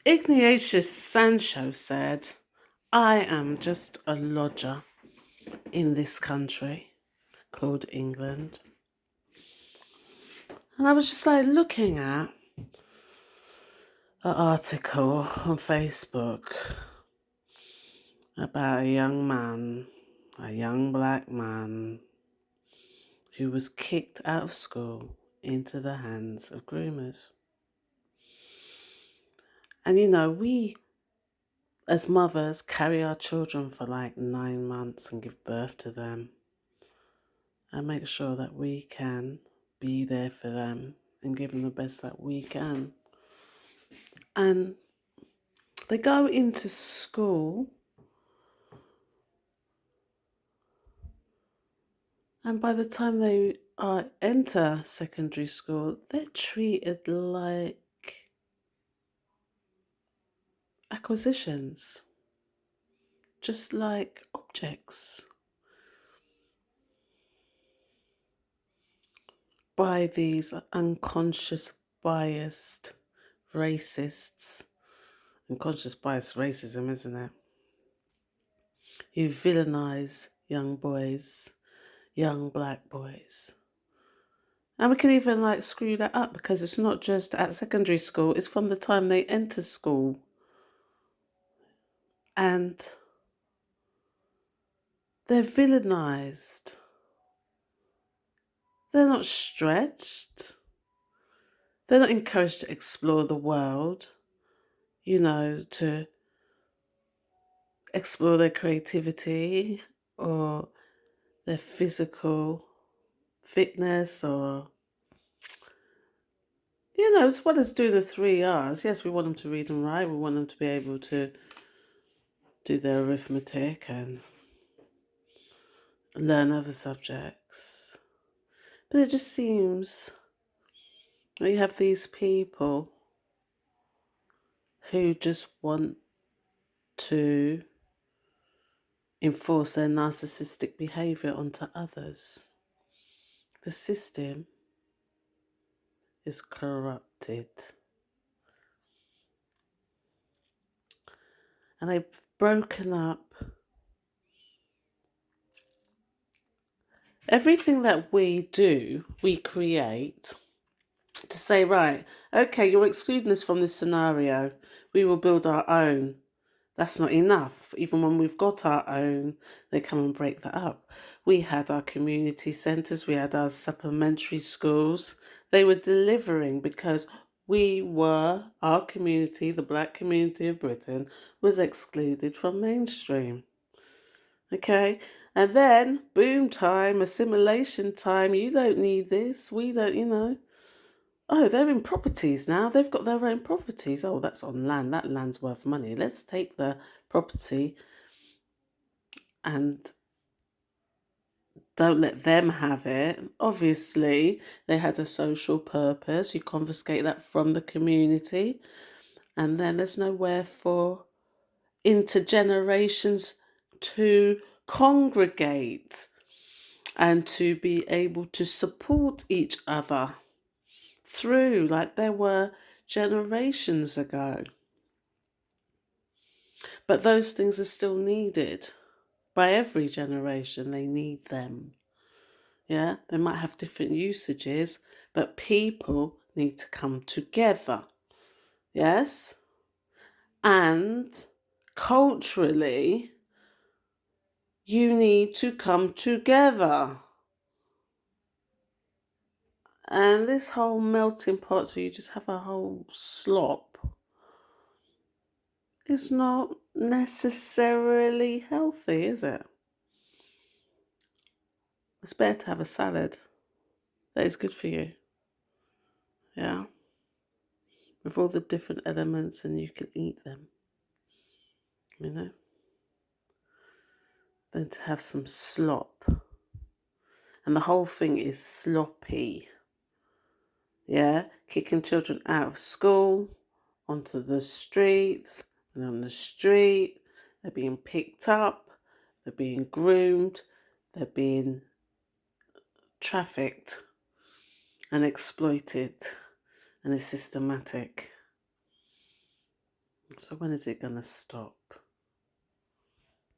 Ignatius Sancho said, I am just a lodger in this country called England. And I was just like looking at an article on Facebook about a young man, a young black man, who was kicked out of school into the hands of groomers. And we as mothers carry our children for like 9 months and give birth to them and make sure that we can be there for them and give them the best that we can. And they go into school, and by the time they enter secondary school, they're treated like acquisitions, just like objects, by these unconscious biased racists. Unconscious biased racism, isn't it? Who villainize young boys, young black boys. And we can even like screw that up because it's not just at secondary school, it's from the time they enter school. And they're villainized. They're not stretched. They're not encouraged to explore the world, to explore their creativity or their physical fitness, or as well as do the 3 R's. Yes, we want them to read and write. We want them to be able to do their arithmetic and learn other subjects. But it just seems that you have these people who just want to enforce their narcissistic behavior onto others. The system is corrupted. And they've broken up everything that we do, we create to say, right, okay, you're excluding us from this scenario. We will build our own. That's not enough. Even when we've got our own, they come and break that up. We had our community centres, we had our supplementary schools. They were delivering because our community, the black community of Britain, was excluded from mainstream. Okay? And then, boom time, assimilation time, you don't need this, we don't. Oh, they're in properties now. They've got their own properties. Oh, that's on land. That land's worth money. Let's take the property and don't let them have it. Obviously, they had a social purpose. You confiscate that from the community, and then there's nowhere for intergenerations to congregate and to be able to support each other through, like there were generations ago. But those things are still needed by every generation. They need them. Yeah, they might have different usages, but people need to come together. Yes? And culturally, you need to come together. And this whole melting pot, so you just have a whole slop, is not necessarily healthy, is it? It's better to have a salad that is good for you. Yeah? With all the different elements, and you can eat them. Than to have some slop. And the whole thing is sloppy. Yeah? Kicking children out of school, onto the streets, and on the street, they're being picked up, they're being groomed, they're being trafficked and exploited, and it's systematic. So when is it going to stop?